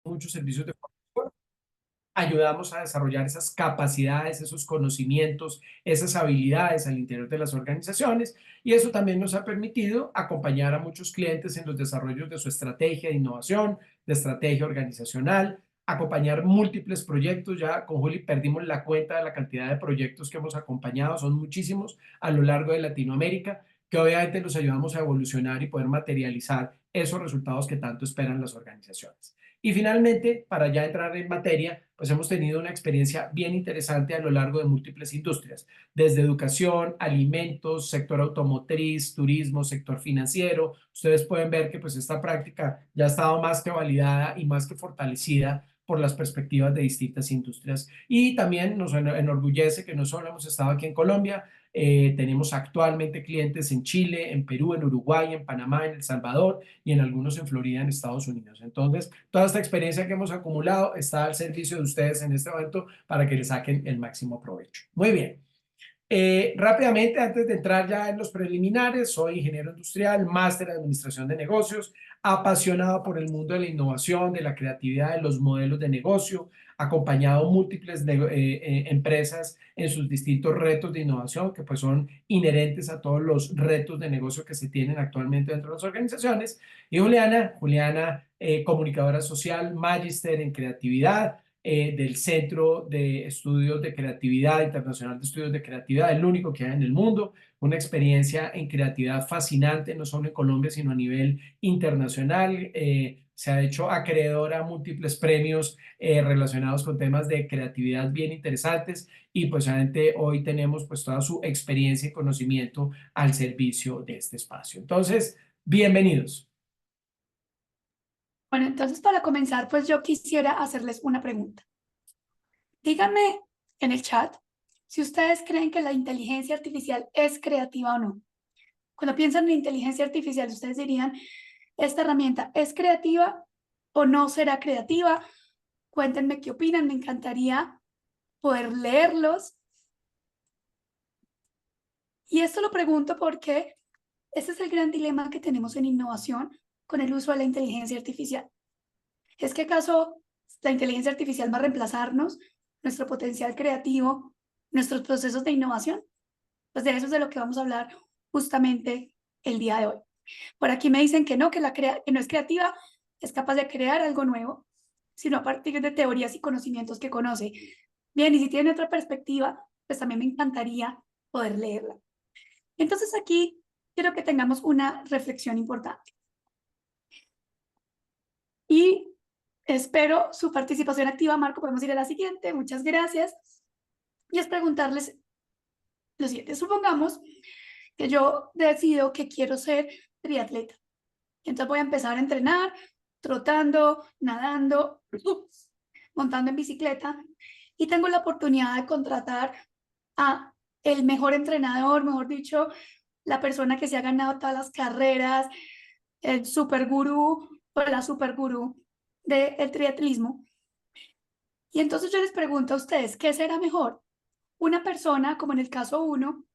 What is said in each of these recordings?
muchos servicios de formación, ayudamos a desarrollar esas capacidades, esos conocimientos, esas habilidades al interior de las organizaciones y eso también nos ha permitido acompañar a muchos clientes en los desarrollos de su estrategia de innovación, de estrategia organizacional, acompañar múltiples proyectos. Ya con Juli perdimos la cuenta de la cantidad de proyectos que hemos acompañado, son muchísimos a lo largo de Latinoamérica, que obviamente los ayudamos a evolucionar y poder materializar esos resultados que tanto esperan las organizaciones. Y finalmente, para ya entrar en materia, pues hemos tenido una experiencia bien interesante a lo largo de múltiples industrias, desde educación, alimentos, sector automotriz, turismo, sector financiero. Ustedes pueden ver que pues esta práctica ya ha estado más que validada y más que fortalecida por las perspectivas de distintas industrias. Y también nos enorgullece que no solo hemos estado aquí en Colombia, tenemos actualmente clientes en Chile, en Perú, en Uruguay, en Panamá, en El Salvador y en algunos en Florida, en Estados Unidos. Entonces, toda esta experiencia que hemos acumulado está al servicio de ustedes en este momento para que le saquen el máximo provecho. Muy bien. Rápidamente, antes de entrar ya en los preliminares, soy ingeniero industrial, máster en administración de negocios, apasionado por el mundo de la innovación, de la creatividad, de los modelos de negocio, acompañado múltiples empresas en sus distintos retos de innovación, que pues son inherentes a todos los retos de negocio que se tienen actualmente dentro de las organizaciones. Y Juliana, comunicadora social, magíster en creatividad, del Centro de Estudios de Creatividad, Internacional de Estudios de Creatividad, el único que hay en el mundo, una experiencia en creatividad fascinante, no solo en Colombia, sino a nivel internacional. Se ha hecho acreedora a múltiples premios relacionados con temas de creatividad bien interesantes y pues obviamente hoy tenemos pues toda su experiencia y conocimiento al servicio de este espacio. Entonces, bienvenidos. Bueno, entonces para comenzar, pues yo quisiera hacerles una pregunta. Díganme en el chat si ustedes creen que la inteligencia artificial es creativa o no. Cuando piensan en inteligencia artificial, ustedes dirían, ¿esta herramienta es creativa o no será creativa? Cuéntenme qué opinan, me encantaría poder leerlos. Y esto lo pregunto porque ese es el gran dilema que tenemos en innovación con el uso de la inteligencia artificial. ¿Es que acaso la inteligencia artificial va a reemplazarnos, nuestro potencial creativo, nuestros procesos de innovación? Pues de eso es de lo que vamos a hablar justamente el día de hoy. Por aquí me dicen que no, que no es creativa, es capaz de crear algo nuevo, sino a partir de teorías y conocimientos que conoce. Bien, y si tiene otra perspectiva, pues también me encantaría poder leerla. Entonces aquí quiero que tengamos una reflexión importante. Y espero su participación activa. Marco, podemos ir a la siguiente. Muchas gracias. Y es preguntarles lo siguiente. Supongamos que yo decido que quiero ser triatleta. Entonces voy a empezar a entrenar, trotando, nadando, montando en bicicleta. Y tengo la oportunidad de contratar a el mejor entrenador, mejor dicho, la persona que se ha ganado todas las carreras, el super gurú o la super gurú del triatlismo. Y entonces yo les pregunto a ustedes, ¿qué será mejor? Una persona, como en el caso uno,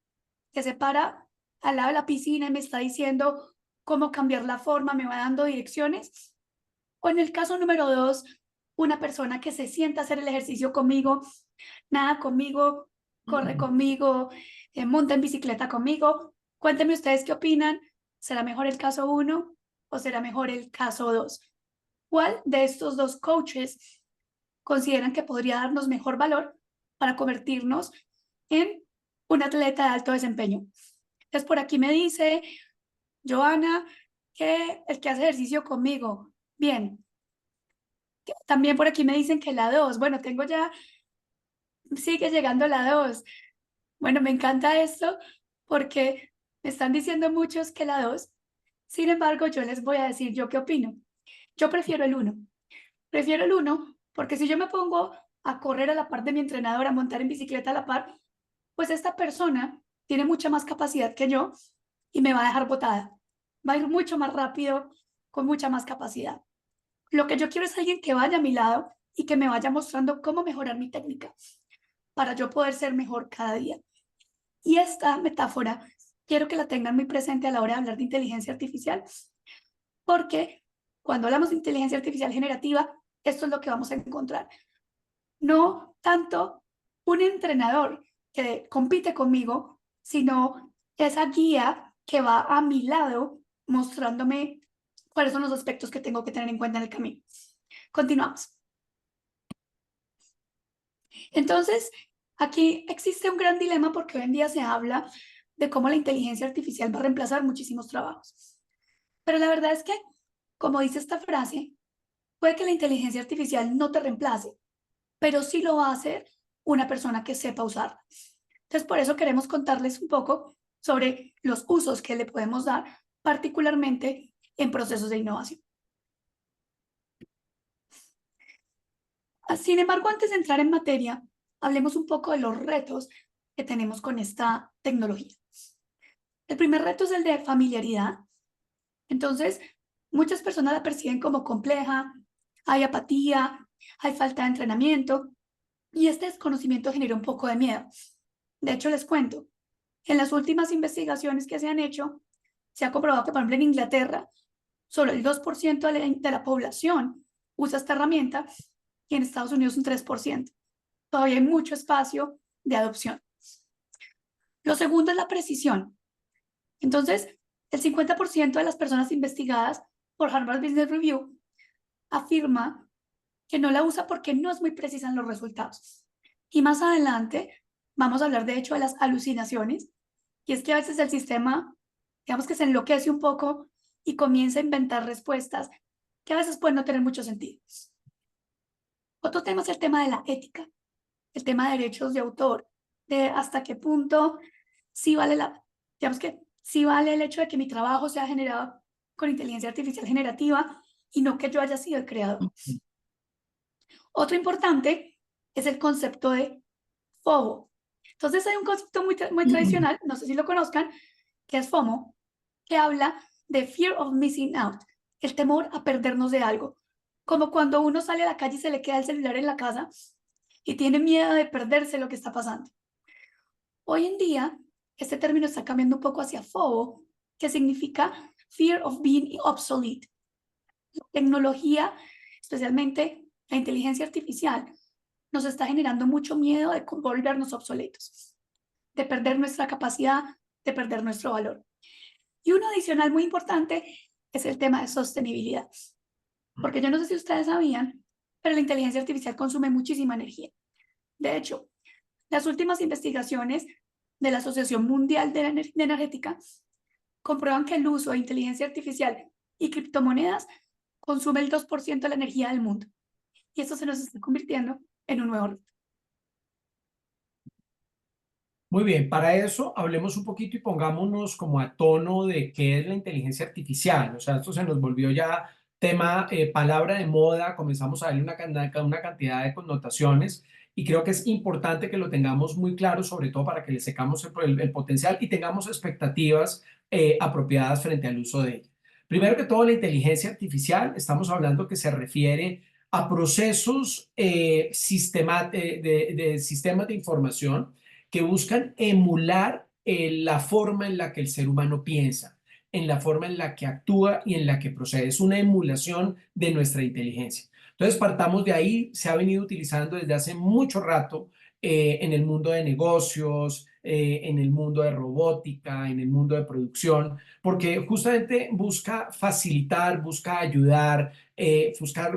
que se para al lado de la piscina y me está diciendo cómo cambiar la forma, me va dando direcciones. O en el caso número dos, una persona que se sienta a hacer el ejercicio conmigo, nada conmigo, corre conmigo, monta en bicicleta conmigo. Cuéntenme ustedes qué opinan. ¿Será mejor el caso uno o será mejor el caso dos? ¿Cuál de estos dos coaches consideran que podría darnos mejor valor para convertirnos en un atleta de alto desempeño? Entonces, por aquí me dice Joana que el que hace ejercicio conmigo. Bien. También por aquí me dicen que la 2. Bueno, tengo ya, sigue llegando la 2. Bueno, me encanta esto porque me están diciendo muchos que la 2. Sin embargo, yo les voy a decir yo qué opino. Yo prefiero el 1. Prefiero el 1 porque si yo me pongo a correr a la par de mi entrenador, a montar en bicicleta a la par, pues esta persona tiene mucha más capacidad que yo y me va a dejar botada. Va a ir mucho más rápido, con mucha más capacidad. Lo que yo quiero es alguien que vaya a mi lado y que me vaya mostrando cómo mejorar mi técnica para yo poder ser mejor cada día. Y esta metáfora quiero que la tengan muy presente a la hora de hablar de inteligencia artificial, porque cuando hablamos de inteligencia artificial generativa, esto es lo que vamos a encontrar. No tanto un entrenador que compite conmigo, sino esa guía que va a mi lado mostrándome cuáles son los aspectos que tengo que tener en cuenta en el camino. Continuamos. Entonces, aquí existe un gran dilema porque hoy en día se habla de cómo la inteligencia artificial va a reemplazar muchísimos trabajos. Pero la verdad es que, como dice esta frase, puede que la inteligencia artificial no te reemplace, pero sí lo va a hacer una persona que sepa usarla. Entonces, por eso queremos contarles un poco sobre los usos que le podemos dar, particularmente en procesos de innovación. Sin embargo, antes de entrar en materia, hablemos un poco de los retos que tenemos con esta tecnología. El primer reto es el de familiaridad. Entonces, muchas personas la perciben como compleja, hay apatía, hay falta de entrenamiento y este desconocimiento genera un poco de miedo. De hecho, les cuento, en las últimas investigaciones que se han hecho, se ha comprobado que, por ejemplo, en Inglaterra, solo el 2% de la población usa esta herramienta y en Estados Unidos un 3%. Todavía hay mucho espacio de adopción. Lo segundo es la precisión. Entonces, el 50% de las personas investigadas por Harvard Business Review afirma que no la usa porque no es muy precisa en los resultados. Y más adelante vamos a hablar de hecho de las alucinaciones, y es que a veces el sistema, digamos que se enloquece un poco y comienza a inventar respuestas que a veces pueden no tener mucho sentido. Otro tema es el tema de la ética, el tema de derechos de autor, de hasta qué punto sí vale digamos que sí vale el hecho de que mi trabajo sea generado con inteligencia artificial generativa y no que yo haya sido el creador. Otro importante es el concepto de FOMO. Entonces hay un concepto muy tradicional, no sé si lo conozcan, que es FOMO, que habla de Fear of Missing Out, el temor a perdernos de algo. Como cuando uno sale a la calle y se le queda el celular en la casa y tiene miedo de perderse lo que está pasando. Hoy en día, este término está cambiando un poco hacia FOBO, que significa Fear of Being Obsolete. La tecnología, especialmente la inteligencia artificial, nos está generando mucho miedo de volvernos obsoletos, de perder nuestra capacidad, de perder nuestro valor. Y uno adicional muy importante es el tema de sostenibilidad. Porque yo no sé si ustedes sabían, pero la inteligencia artificial consume muchísima energía. De hecho, las últimas investigaciones de la Asociación Mundial de Energética comprueban que el uso de inteligencia artificial y criptomonedas consume el 2% de la energía del mundo. Y esto se nos está convirtiendo en un nuevo reto. Muy bien, para eso hablemos un poquito y pongámonos como a tono de qué es la inteligencia artificial. O sea, esto se nos volvió ya tema, palabra de moda, comenzamos a darle una cantidad de connotaciones y creo que es importante que lo tengamos muy claro, sobre todo para que le secamos el potencial y tengamos expectativas apropiadas frente al uso de ella. Primero que todo, la inteligencia artificial, estamos hablando que se refiere a procesos de sistemas de información que buscan emular la forma en la que el ser humano piensa, en la forma en la que actúa y en la que procede. Es una emulación de nuestra inteligencia. Entonces, partamos de ahí, se ha venido utilizando desde hace mucho rato en el mundo de negocios, en el mundo de robótica, en el mundo de producción, porque justamente busca facilitar, busca ayudar,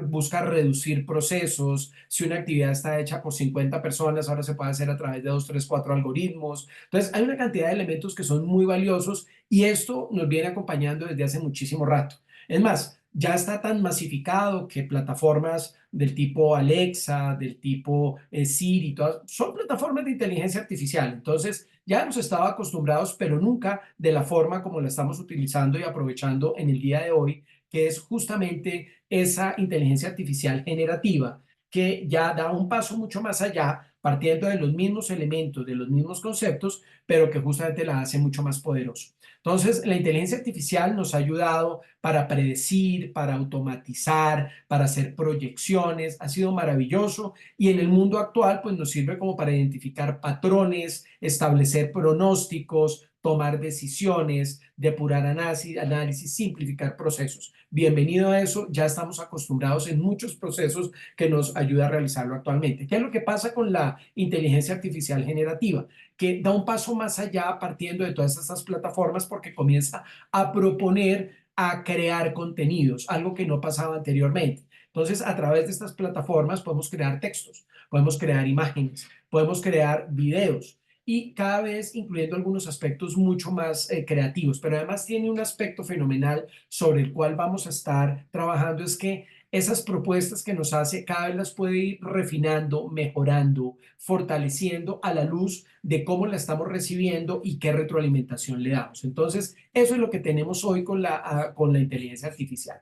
busca reducir procesos. Si una actividad está hecha por 50 personas, ahora se puede hacer a través de 2, 3, 4 algoritmos. Entonces, hay una cantidad de elementos que son muy valiosos y esto nos viene acompañando desde hace muchísimo rato. Es más, ya está tan masificado que plataformas del tipo Alexa, del tipo Siri, todas, son plataformas de inteligencia artificial. Entonces, ya hemos estado acostumbrados, pero nunca de la forma como la estamos utilizando y aprovechando en el día de hoy, que es justamente esa inteligencia artificial generativa que ya da un paso mucho más allá, partiendo de los mismos elementos, de los mismos conceptos, pero que justamente la hace mucho más poderoso. Entonces, la inteligencia artificial nos ha ayudado para predecir, para automatizar, para hacer proyecciones, ha sido maravilloso y en el mundo actual pues nos sirve como para identificar patrones, establecer pronósticos, tomar decisiones, depurar análisis, simplificar procesos. Bienvenido a eso, ya estamos acostumbrados en muchos procesos que nos ayuda a realizarlo actualmente. ¿Qué es lo que pasa con la inteligencia artificial generativa? Que da un paso más allá partiendo de todas estas plataformas porque comienza a proponer, a crear contenidos, algo que no pasaba anteriormente. Entonces, a través de estas plataformas podemos crear textos, podemos crear imágenes, podemos crear videos y cada vez incluyendo algunos aspectos mucho más creativos, pero además tiene un aspecto fenomenal sobre el cual vamos a estar trabajando, es que esas propuestas que nos hace cada vez las puede ir refinando, mejorando, fortaleciendo a la luz de cómo la estamos recibiendo y qué retroalimentación le damos. Entonces, eso es lo que tenemos hoy con la inteligencia artificial.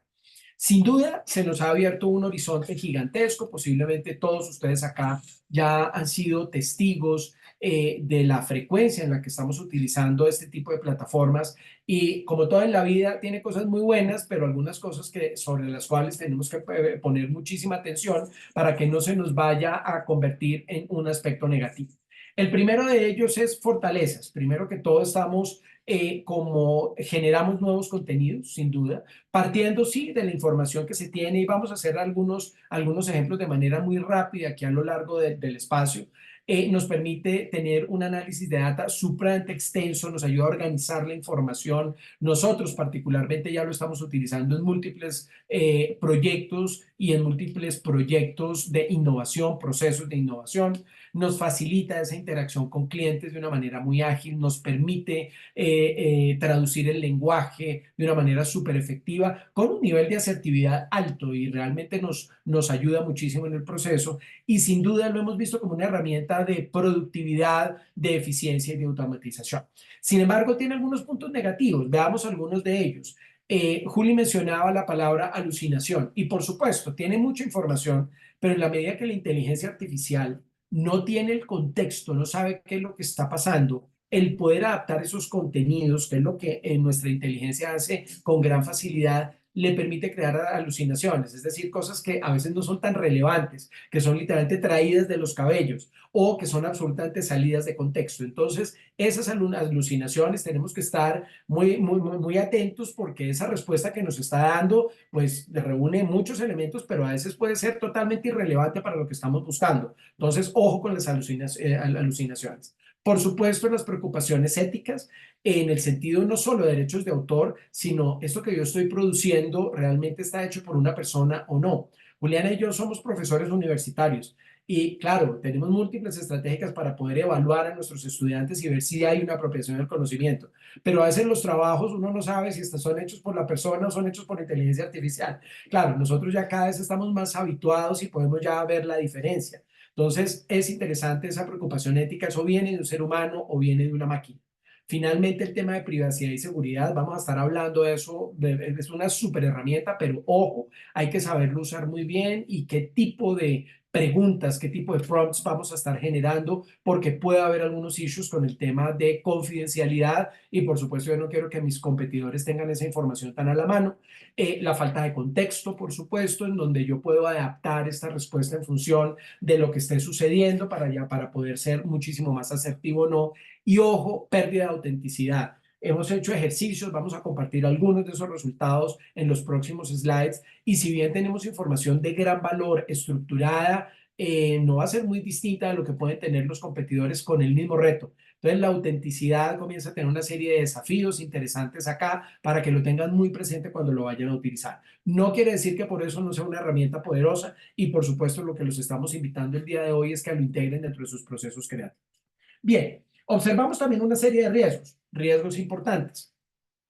Sin duda, se nos ha abierto un horizonte gigantesco. Posiblemente todos ustedes acá ya han sido testigos de la frecuencia en la que estamos utilizando este tipo de plataformas y como todo en la vida tiene cosas muy buenas, pero algunas cosas sobre las cuales tenemos que poner muchísima atención para que no se nos vaya a convertir en un aspecto negativo. El primero de ellos es fortalezas. Primero que todo estamos como generamos nuevos contenidos, sin duda, partiendo, sí, de la información que se tiene y vamos a hacer algunos ejemplos de manera muy rápida aquí a lo largo del espacio. Nos permite tener un análisis de data supremamente extenso, nos ayuda a organizar la información. Nosotros particularmente ya lo estamos utilizando en múltiples proyectos y en múltiples proyectos de innovación, procesos de innovación. Nos facilita esa interacción con clientes de una manera muy ágil, nos permite traducir el lenguaje de una manera súper efectiva, con un nivel de asertividad alto y realmente nos ayuda muchísimo en el proceso y sin duda lo hemos visto como una herramienta de productividad, de eficiencia y de automatización. Sin embargo, tiene algunos puntos negativos, veamos algunos de ellos. Juli mencionaba la palabra alucinación y por supuesto tiene mucha información, pero en la medida que la inteligencia artificial no tiene el contexto, no sabe qué es lo que está pasando, el poder adaptar esos contenidos, que es lo que nuestra inteligencia hace con gran facilidad, le permite crear alucinaciones, es decir, cosas que a veces no son tan relevantes, que son literalmente traídas de los cabellos o que son absolutamente salidas de contexto. Entonces, esas alucinaciones tenemos que estar muy atentos porque esa respuesta que nos está dando, pues reúne muchos elementos, pero a veces puede ser totalmente irrelevante para lo que estamos buscando. Entonces, ojo con las alucinaciones. Por supuesto, las preocupaciones éticas en el sentido no solo de derechos de autor, sino esto que yo estoy produciendo realmente está hecho por una persona o no. Juliana y yo somos profesores universitarios y claro, tenemos múltiples estrategias para poder evaluar a nuestros estudiantes y ver si hay una apropiación del conocimiento, pero a veces los trabajos uno no sabe si estos son hechos por la persona o son hechos por inteligencia artificial. Claro, nosotros ya cada vez estamos más habituados y podemos ya ver la diferencia. Entonces, es interesante esa preocupación ética, eso viene de un ser humano o viene de una máquina. Finalmente, el tema de privacidad y seguridad, vamos a estar hablando de eso, es una súper herramienta, pero ojo, hay que saberlo usar muy bien y qué tipo de preguntas, qué tipo de prompts vamos a estar generando, porque puede haber algunos issues con el tema de confidencialidad y por supuesto yo no quiero que mis competidores tengan esa información tan a la mano. La falta de contexto, por supuesto, en donde yo puedo adaptar esta respuesta en función de lo que esté sucediendo para poder ser muchísimo más asertivo o no. Y ojo, pérdida de autenticidad. Hemos hecho ejercicios, vamos a compartir algunos de esos resultados en los próximos slides y si bien tenemos información de gran valor estructurada, no va a ser muy distinta de lo que pueden tener los competidores con el mismo reto. Entonces la autenticidad comienza a tener una serie de desafíos interesantes acá para que lo tengan muy presente cuando lo vayan a utilizar. No quiere decir que por eso no sea una herramienta poderosa y por supuesto lo que los estamos invitando el día de hoy es que lo integren dentro de sus procesos creativos. Bien, observamos también una serie de riesgos importantes.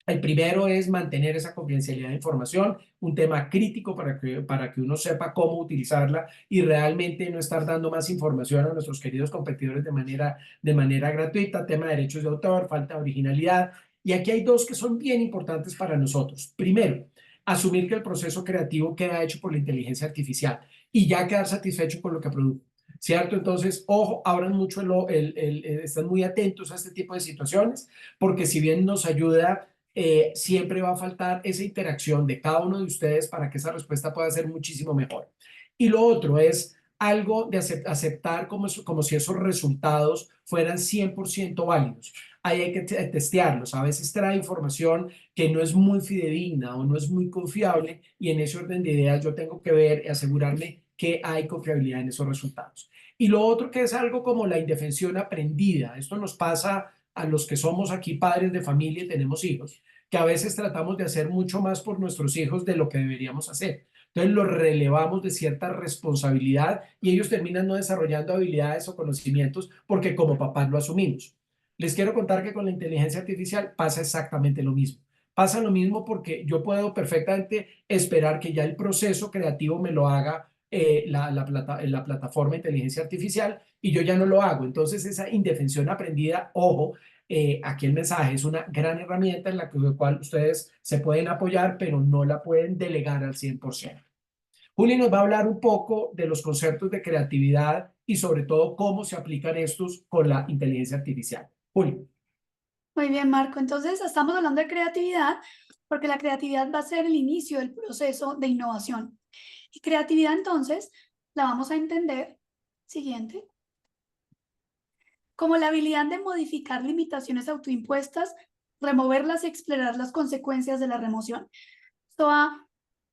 El primero es mantener esa confidencialidad de información, un tema crítico para que uno sepa cómo utilizarla y realmente no estar dando más información a nuestros queridos competidores de manera gratuita, tema de derechos de autor, falta de originalidad. Y aquí hay dos que son bien importantes para nosotros. Primero, asumir que el proceso creativo queda hecho por la inteligencia artificial y ya quedar satisfecho con lo que produce. ¿Cierto? Entonces, ojo, abran mucho están muy atentos a este tipo de situaciones, porque si bien nos ayuda, siempre va a faltar esa interacción de cada uno de ustedes para que esa respuesta pueda ser muchísimo mejor. Y lo otro es algo de aceptar como si esos resultados fueran 100% válidos. ahí hay que testearlos. A veces trae información que no es muy fidedigna o no es muy confiable y en ese orden de ideas yo tengo que ver y asegurarme que hay confiabilidad en esos resultados. Y lo otro que es algo como la indefensión aprendida. Esto nos pasa a los que somos aquí padres de familia y tenemos hijos, que a veces tratamos de hacer mucho más por nuestros hijos de lo que deberíamos hacer. Entonces los relevamos de cierta responsabilidad y ellos terminan no desarrollando habilidades o conocimientos porque como papás lo asumimos. Les quiero contar que con la inteligencia artificial pasa exactamente lo mismo. Pasa lo mismo porque yo puedo perfectamente esperar que ya el proceso creativo me lo haga la plataforma de inteligencia artificial y yo ya no lo hago. Entonces esa indefensión aprendida, ojo, aquí el mensaje es una gran herramienta en la cual ustedes se pueden apoyar, pero no la pueden delegar al 100%. Juli nos va a hablar un poco de los conceptos de creatividad y sobre todo cómo se aplican estos con la inteligencia artificial. Juli. Muy bien, Marco. Entonces, estamos hablando de creatividad porque la creatividad va a ser el inicio del proceso de innovación. Y creatividad, entonces, la vamos a entender, siguiente, como la habilidad de modificar limitaciones autoimpuestas, removerlas y explorar las consecuencias de la remoción. Esto va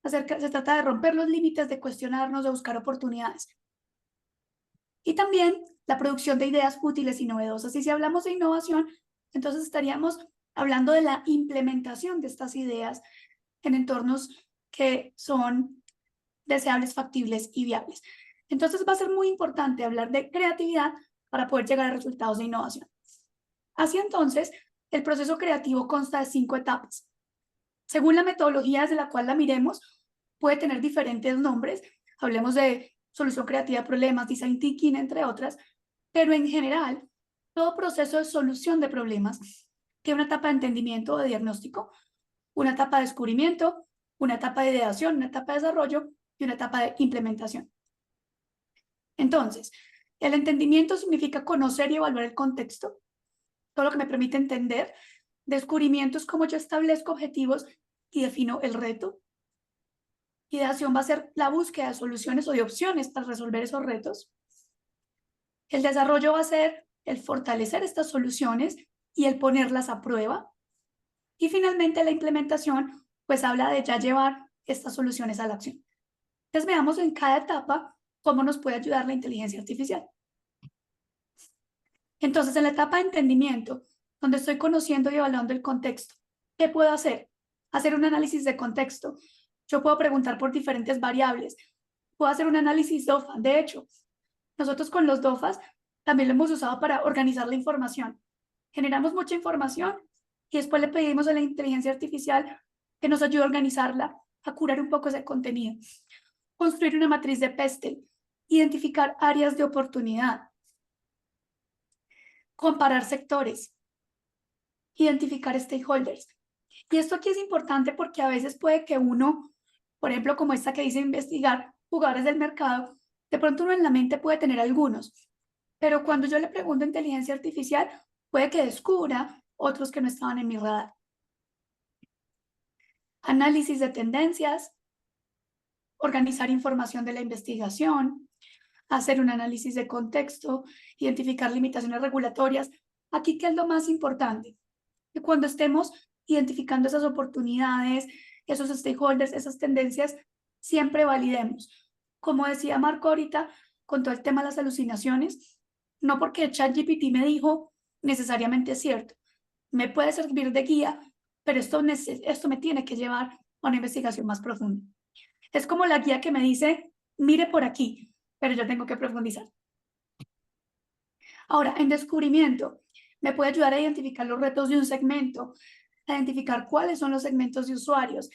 a ser, se trata de romper los límites, de cuestionarnos, de buscar oportunidades. Y también la producción de ideas útiles y novedosas. Y si hablamos de innovación, entonces estaríamos hablando de la implementación de estas ideas en entornos que son deseables, factibles y viables. Entonces va a ser muy importante hablar de creatividad para poder llegar a resultados de innovación. Así entonces, el proceso creativo consta de 5 etapas. Según la metodología desde la cual la miremos, puede tener diferentes nombres. Hablemos de solución creativa de problemas, design thinking, entre otras, pero en general, todo proceso de solución de problemas tiene una etapa de entendimiento o de diagnóstico, una etapa de descubrimiento, una etapa de ideación, una etapa de desarrollo y una etapa de implementación. Entonces, el entendimiento significa conocer y evaluar el contexto, todo lo que me permite entender. Descubrimiento es cómo yo establezco objetivos y defino el reto. Ideación va a ser la búsqueda de soluciones o de opciones para resolver esos retos. El desarrollo va a ser el fortalecer estas soluciones y el ponerlas a prueba. Y finalmente la implementación, pues habla de ya llevar estas soluciones a la acción. Entonces veamos en cada etapa cómo nos puede ayudar la inteligencia artificial. Entonces en la etapa de entendimiento, donde estoy conociendo y evaluando el contexto, ¿qué puedo hacer? Hacer un análisis de contexto. Yo puedo preguntar por diferentes variables. Puedo hacer un análisis DOFA. De hecho, nosotros con los DOFAs también lo hemos usado para organizar la información. Generamos mucha información y después le pedimos a la inteligencia artificial que nos ayude a organizarla, a curar un poco ese contenido. Construir una matriz de Pestel, identificar áreas de oportunidad, comparar sectores, identificar stakeholders. Y esto aquí es importante porque a veces puede que uno, por ejemplo, como esta que dice investigar jugadores del mercado, de pronto uno en la mente puede tener algunos, pero cuando yo le pregunto a inteligencia artificial, puede que descubra otros que no estaban en mi radar. Análisis de tendencias, organizar información de la investigación, hacer un análisis de contexto, identificar limitaciones regulatorias. Aquí, ¿qué es lo más importante? Que cuando estemos identificando esas oportunidades, esos stakeholders, esas tendencias, siempre validemos. Como decía Marco ahorita, con todo el tema de las alucinaciones, no porque ChatGPT me dijo necesariamente es cierto. Me puede servir de guía, pero esto me tiene que llevar a una investigación más profunda. Es como la guía que me dice, mire por aquí, pero yo tengo que profundizar. Ahora, en descubrimiento, me puede ayudar a identificar los retos de un segmento, a identificar cuáles son los segmentos de usuarios,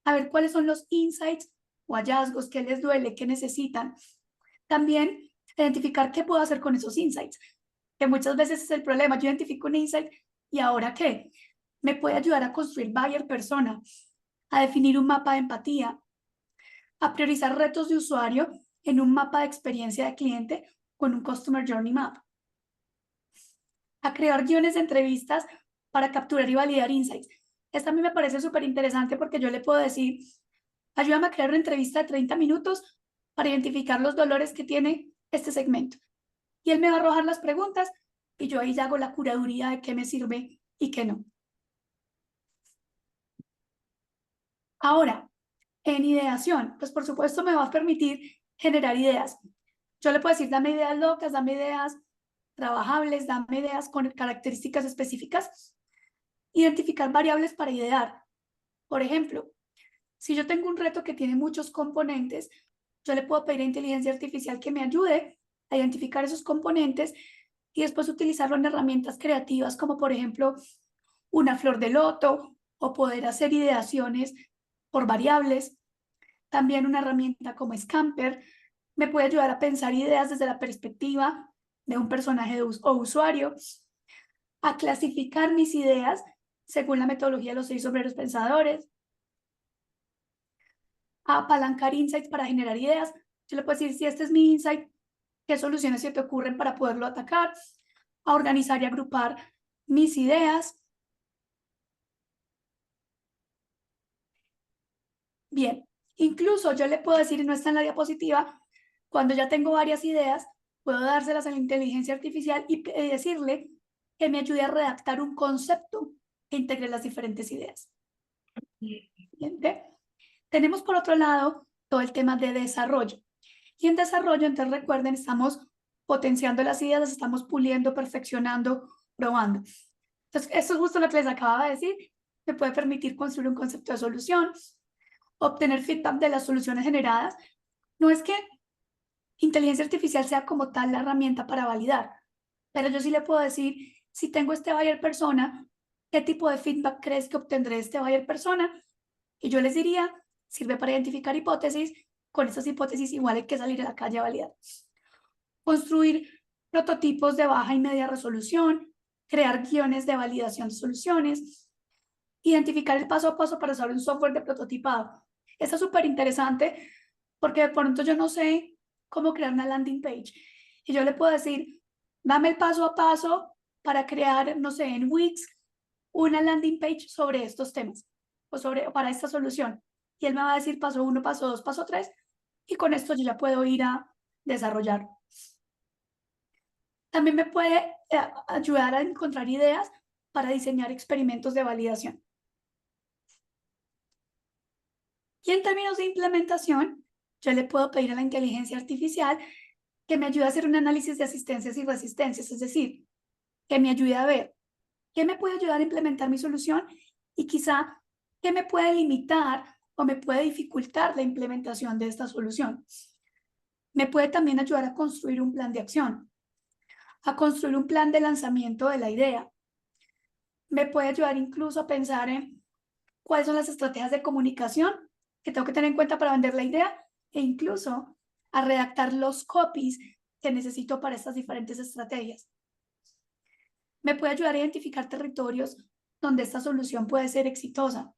a ver cuáles son los insights o hallazgos, qué les duele, qué necesitan. También identificar qué puedo hacer con esos insights, que muchas veces es el problema. Yo identifico un insight y ¿ahora qué? Me puede ayudar a construir buyer persona, a definir un mapa de empatía, a priorizar retos de usuario en un mapa de experiencia de cliente con un Customer Journey Map, a crear guiones de entrevistas para capturar y validar insights. Esta a mí me parece súper interesante porque yo le puedo decir, ayúdame a crear una entrevista de 30 minutos para identificar los dolores que tiene este segmento. Y él me va a arrojar las preguntas y yo ahí ya hago la curaduría de qué me sirve y qué no. Ahora, en ideación, pues por supuesto me va a permitir generar ideas. Yo le puedo decir, dame ideas locas, dame ideas trabajables, dame ideas con características específicas, identificar variables para idear. Por ejemplo, si yo tengo un reto que tiene muchos componentes, yo le puedo pedir a inteligencia artificial que me ayude a identificar esos componentes y después utilizarlo en herramientas creativas como por ejemplo una flor de loto o poder hacer ideaciones por variables. También una herramienta como Scamper me puede ayudar a pensar ideas desde la perspectiva de un personaje o usuario, a clasificar mis ideas según la metodología de los 6 sombreros pensadores, a apalancar insights para generar ideas. Yo le puedo decir, si este es mi insight, qué soluciones se te ocurren para poderlo atacar, a organizar y agrupar mis ideas. Bien, incluso yo le puedo decir, y no está en la diapositiva, cuando ya tengo varias ideas, puedo dárselas a la inteligencia artificial y decirle que me ayude a redactar un concepto que integre las diferentes ideas. Bien, ¿ve? Tenemos por otro lado todo el tema de desarrollo. Y en desarrollo, entonces recuerden, estamos potenciando las ideas, las estamos puliendo, perfeccionando, probando. Entonces, esto es justo lo que les acababa de decir. Me puede permitir construir un concepto de solución, obtener feedback de las soluciones generadas. No es que inteligencia artificial sea como tal la herramienta para validar, pero yo sí le puedo decir, si tengo este buyer persona, ¿qué tipo de feedback crees que obtendré de este buyer persona? Y yo les diría, sirve para identificar hipótesis, con esas hipótesis igual hay que salir a la calle a validar. Construir prototipos de baja y media resolución, crear guiones de validación de soluciones, identificar el paso a paso para usar un software de prototipado. Esto es súper interesante porque de pronto yo no sé cómo crear una landing page. Y yo le puedo decir, dame el paso a paso para crear, no sé, en Wix, una landing page sobre estos temas o para esta solución. Y él me va a decir paso 1, paso 2, paso 3, y con esto yo ya puedo ir a desarrollar. También me puede ayudar a encontrar ideas para diseñar experimentos de validación. Y en términos de implementación, yo le puedo pedir a la inteligencia artificial que me ayude a hacer un análisis de asistencias y resistencias, es decir, que me ayude a ver qué me puede ayudar a implementar mi solución y quizá qué me puede limitar o me puede dificultar la implementación de esta solución. Me puede también ayudar a construir un plan de acción, a construir un plan de lanzamiento de la idea. Me puede ayudar incluso a pensar en cuáles son las estrategias de comunicación que tengo que tener en cuenta para vender la idea e incluso a redactar los copies que necesito para estas diferentes estrategias. Me puede ayudar a identificar territorios donde esta solución puede ser exitosa.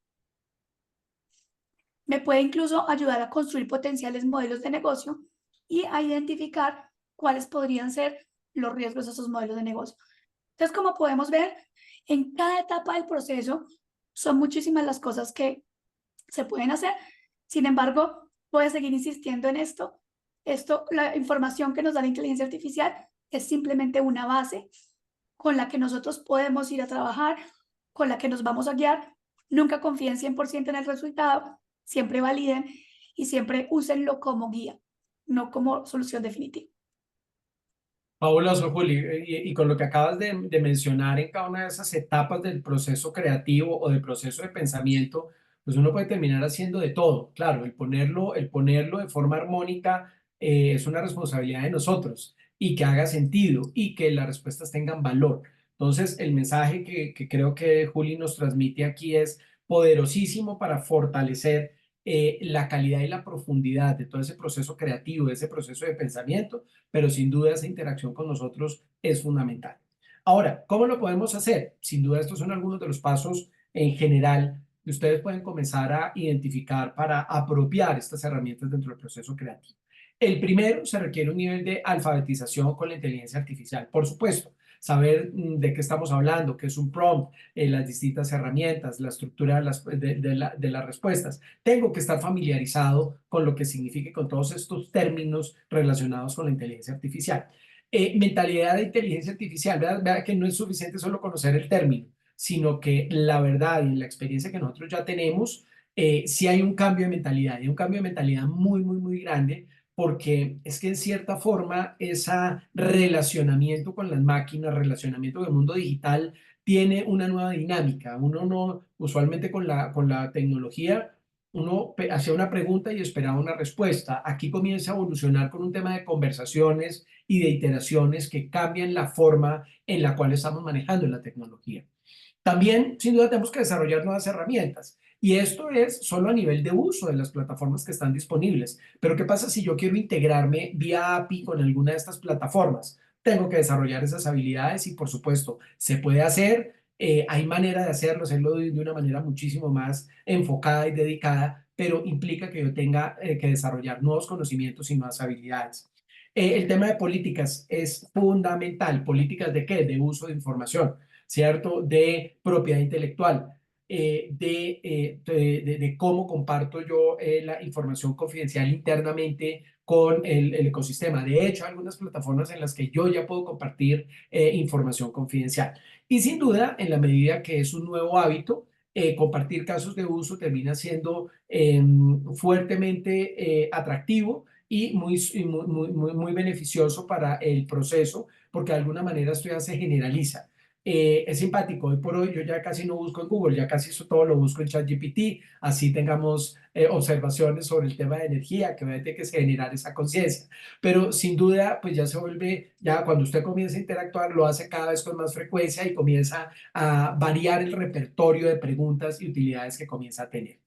Me puede incluso ayudar a construir potenciales modelos de negocio y a identificar cuáles podrían ser los riesgos de esos modelos de negocio. Entonces, como podemos ver, en cada etapa del proceso son muchísimas las cosas que se pueden hacer. Sin embargo, voy a seguir insistiendo en esto. La información que nos da la inteligencia artificial es simplemente una base con la que nosotros podemos ir a trabajar, con la que nos vamos a guiar. Nunca confíen 100% en el resultado, siempre validen y siempre úsenlo como guía, no como solución definitiva. Fabuloso, Juli. Y con lo que acabas de mencionar en cada una de esas etapas del proceso creativo o del proceso de pensamiento, pues uno puede terminar haciendo de todo. Claro, el ponerlo de forma armónica es una responsabilidad de nosotros y que haga sentido y que las respuestas tengan valor. Entonces, el mensaje que creo que Juli nos transmite aquí es poderosísimo para fortalecer la calidad y la profundidad de todo ese proceso creativo, de ese proceso de pensamiento, pero sin duda esa interacción con nosotros es fundamental. Ahora, ¿cómo lo podemos hacer? Sin duda estos son algunos de los pasos en general que ustedes pueden comenzar a identificar para apropiar estas herramientas dentro del proceso creativo. El primero, se requiere un nivel de alfabetización con la inteligencia artificial. Por supuesto, saber de qué estamos hablando, qué es un prompt, las distintas herramientas, la estructura de las respuestas. Tengo que estar familiarizado con lo que significa, con todos estos términos relacionados con la inteligencia artificial. Mentalidad de inteligencia artificial, ¿verdad? Vea que no es suficiente solo conocer el término, sino que la verdad y la experiencia que nosotros ya tenemos, sí hay un cambio de mentalidad, y un cambio de mentalidad muy, muy, muy grande, porque es que en cierta forma ese relacionamiento con las máquinas, relacionamiento con el mundo digital, tiene una nueva dinámica. Uno no, usualmente con la tecnología, uno hacía una pregunta y esperaba una respuesta. Aquí comienza a evolucionar con un tema de conversaciones y de iteraciones que cambian la forma en la cual estamos manejando la tecnología. También, sin duda, tenemos que desarrollar nuevas herramientas. Y esto es solo a nivel de uso de las plataformas que están disponibles. Pero ¿qué pasa si yo quiero integrarme vía API con alguna de estas plataformas? Tengo que desarrollar esas habilidades y, por supuesto, se puede hacer. Hay manera de hacerlo, hacerlo de una manera muchísimo más enfocada y dedicada, pero implica que yo tenga que desarrollar nuevos conocimientos y nuevas habilidades. El tema de políticas es fundamental. ¿Políticas de qué? De uso de información, ¿cierto? De propiedad intelectual, de cómo comparto yo la información confidencial internamente con el ecosistema. De hecho, hay algunas plataformas en las que yo ya puedo compartir información confidencial. Y sin duda, en la medida que es un nuevo hábito, compartir casos de uso termina siendo fuertemente atractivo y muy beneficioso para el proceso, porque de alguna manera esto ya se generaliza. Es simpático, hoy por hoy yo ya casi no busco en Google, ya casi eso todo lo busco en ChatGPT, así tengamos observaciones sobre el tema de energía, que obviamente hay que generar esa conciencia, pero sin duda pues ya se vuelve, ya cuando usted comienza a interactuar lo hace cada vez con más frecuencia y comienza a variar el repertorio de preguntas y utilidades que comienza a tener.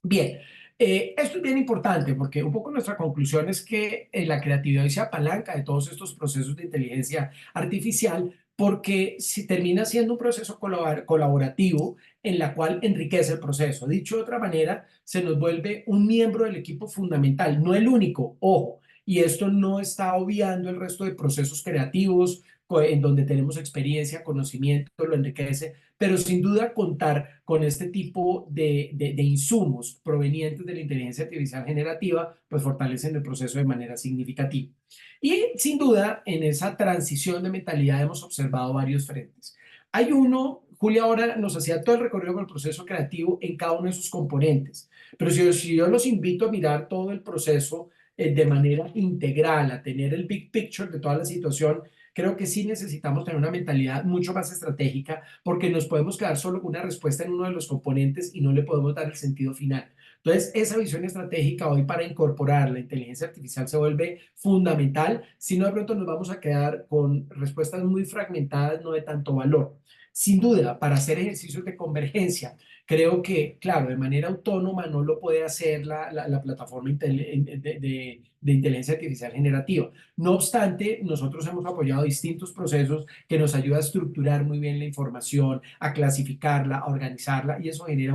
Bien, esto es bien importante porque un poco nuestra conclusión es que la creatividad hoy se apalanca de todos estos procesos de inteligencia artificial porque si termina siendo un proceso colaborativo en la cual enriquece el proceso. Dicho de otra manera, se nos vuelve un miembro del equipo fundamental, no el único, ojo, y esto no está obviando el resto de procesos creativos en donde tenemos experiencia, conocimiento, lo enriquece, pero sin duda contar con este tipo de insumos provenientes de la inteligencia artificial generativa, pues fortalecen el proceso de manera significativa. Y sin duda, en esa transición de mentalidad hemos observado varios frentes. Hay uno, Julia ahora nos hacía todo el recorrido con el proceso creativo en cada uno de sus componentes, pero si yo los invito a mirar todo el proceso de manera integral, a tener el big picture de toda la situación, creo que sí necesitamos tener una mentalidad mucho más estratégica porque nos podemos quedar solo con una respuesta en uno de los componentes y no le podemos dar el sentido final. Entonces, esa visión estratégica hoy para incorporar la inteligencia artificial se vuelve fundamental, si no de pronto nos vamos a quedar con respuestas muy fragmentadas, no de tanto valor. Sin duda, para hacer ejercicios de convergencia, creo que, claro, de manera autónoma no lo puede hacer la plataforma de inteligencia artificial generativa. No obstante, nosotros hemos apoyado distintos procesos que nos ayuda a estructurar muy bien la información, a clasificarla, a organizarla, y eso genera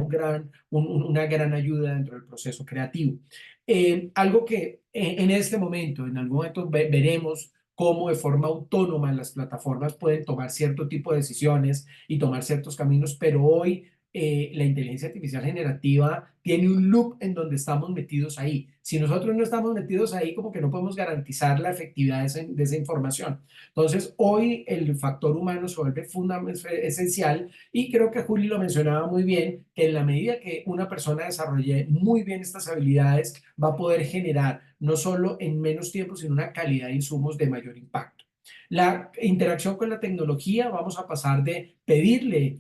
una gran ayuda dentro del proceso creativo. Algo que en este momento, en algún momento veremos cómo de forma autónoma las plataformas pueden tomar cierto tipo de decisiones y tomar ciertos caminos, pero hoy la inteligencia artificial generativa tiene un loop en donde estamos metidos ahí. Si nosotros no estamos metidos ahí, como que no podemos garantizar la efectividad de esa información. Entonces, hoy el factor humano se vuelve esencial y creo que Juli lo mencionaba muy bien, que en la medida que una persona desarrolle muy bien estas habilidades, va a poder generar no solo en menos tiempo, sino una calidad de insumos de mayor impacto. La interacción con la tecnología, vamos a pasar de pedirle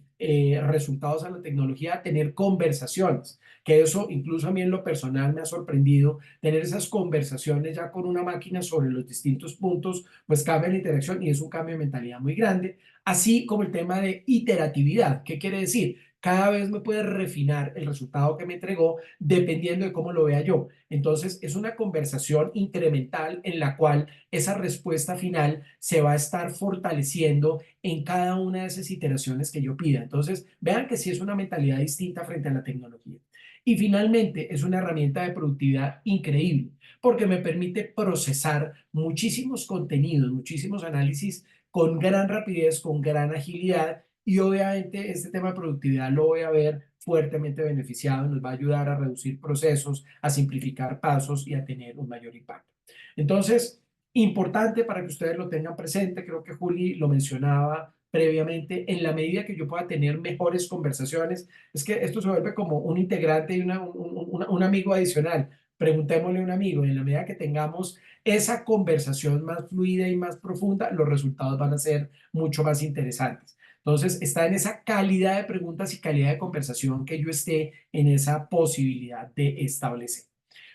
resultados a la tecnología a tener conversaciones, que eso incluso a mí en lo personal me ha sorprendido, tener esas conversaciones ya con una máquina sobre los distintos puntos, pues cambia la interacción y es un cambio de mentalidad muy grande, así como el tema de iteratividad. ¿Qué quiere decir? Cada vez me puede refinar el resultado que me entregó dependiendo de cómo lo vea yo. Entonces, es una conversación incremental en la cual esa respuesta final se va a estar fortaleciendo en cada una de esas iteraciones que yo pida. Entonces, vean que sí es una mentalidad distinta frente a la tecnología. Y finalmente, es una herramienta de productividad increíble porque me permite procesar muchísimos contenidos, muchísimos análisis con gran rapidez, con gran agilidad y obviamente este tema de productividad lo voy a ver fuertemente beneficiado, nos va a ayudar a reducir procesos, a simplificar pasos y a tener un mayor impacto. Entonces, Importante para que ustedes lo tengan presente, creo que Juli lo mencionaba previamente, en la medida que yo pueda tener mejores conversaciones, es que esto se vuelve como un integrante y un amigo adicional. Preguntémosle a un amigo, en la medida que tengamos esa conversación más fluida y más profunda, los resultados van a ser mucho más interesantes. Entonces, está en esa calidad de preguntas y calidad de conversación que yo esté en esa posibilidad de establecer.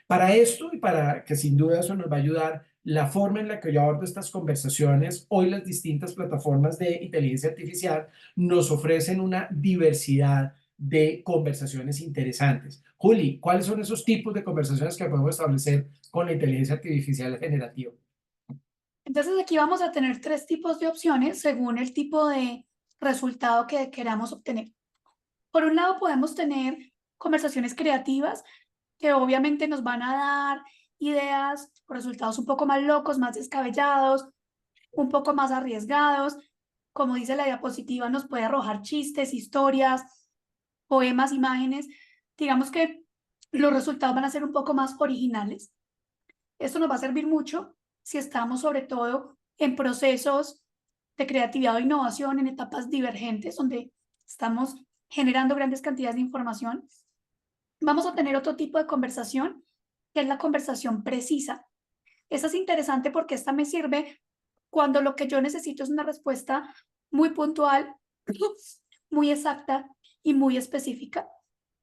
Para esto y para que sin duda eso nos va a ayudar, la forma en la que yo abordo estas conversaciones, hoy las distintas plataformas de inteligencia artificial nos ofrecen una diversidad de conversaciones interesantes. Juli, ¿cuáles son esos tipos de conversaciones que podemos establecer con la inteligencia artificial generativa? Entonces aquí vamos a tener tres tipos de opciones según el tipo de resultado que queramos obtener. Por un lado, podemos tener conversaciones creativas que obviamente nos van a dar ideas o resultados un poco más locos, más descabellados, un poco más arriesgados. Como dice la diapositiva, nos puede arrojar chistes, historias, poemas, imágenes. Digamos que los resultados van a ser un poco más originales. Esto nos va a servir mucho si estamos sobre todo en procesos de creatividad o innovación, en etapas divergentes, donde estamos generando grandes cantidades de información. Vamos a tener otro tipo de conversación, que es la conversación precisa. Esta es interesante porque esta me sirve cuando lo que yo necesito es una respuesta muy puntual, muy exacta y muy específica,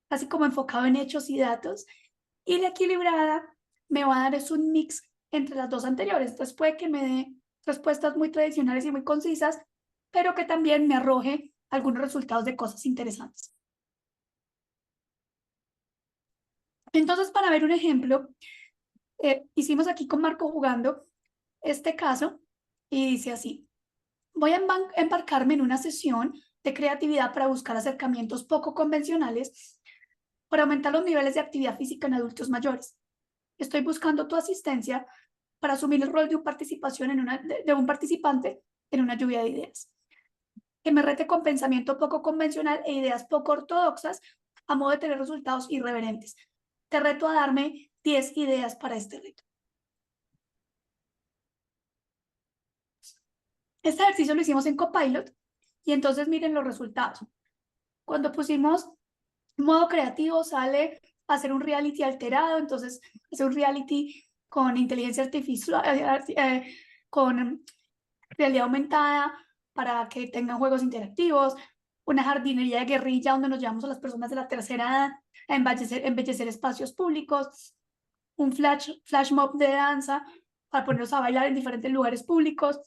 así como enfocado en hechos y datos. Y la equilibrada me va a dar es un mix entre las dos anteriores. Entonces puede que me dé respuestas muy tradicionales y muy concisas, pero que también me arroje algunos resultados de cosas interesantes. Entonces, para ver un ejemplo, hicimos aquí con Marco jugando este caso y dice así: voy a embarcarme en una sesión de creatividad para buscar acercamientos poco convencionales para aumentar los niveles de actividad física en adultos mayores. Estoy buscando tu asistencia para asumir el rol de un participante en una lluvia de ideas, que me rete con pensamiento poco convencional e ideas poco ortodoxas a modo de tener resultados irreverentes. Te reto a darme 10 ideas para este reto. Este ejercicio lo hicimos en Copilot y entonces miren los resultados. Cuando pusimos modo creativo sale hacer un reality alterado, entonces hacer un reality con inteligencia artificial, con realidad aumentada para que tengan juegos interactivos, una jardinería de guerrilla donde nos llevamos a las personas de la tercera edad a embellecer espacios públicos, un flash mob de danza para ponerlos a bailar en diferentes lugares públicos,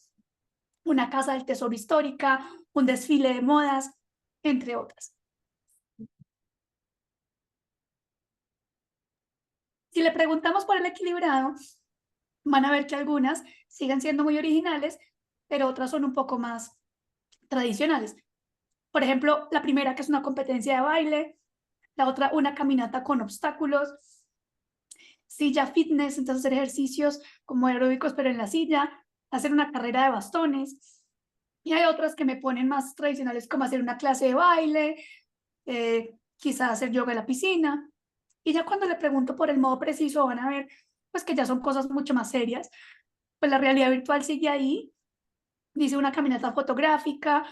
una casa del tesoro histórica, un desfile de modas, entre otras. Si le preguntamos por el equilibrado, van a ver que algunas siguen siendo muy originales, pero otras son un poco más tradicionales. Por ejemplo, la primera, que es una competencia de baile, la otra, una caminata con obstáculos, silla fitness, entonces hacer ejercicios como aeróbicos, pero en la silla, hacer una carrera de bastones. Y hay otras que me ponen más tradicionales, como hacer una clase de baile, quizás hacer yoga en la piscina. Y ya cuando le pregunto por el modo preciso, van a ver pues que ya son cosas mucho más serias. Pues la realidad virtual sigue ahí. Dice una caminata fotográfica,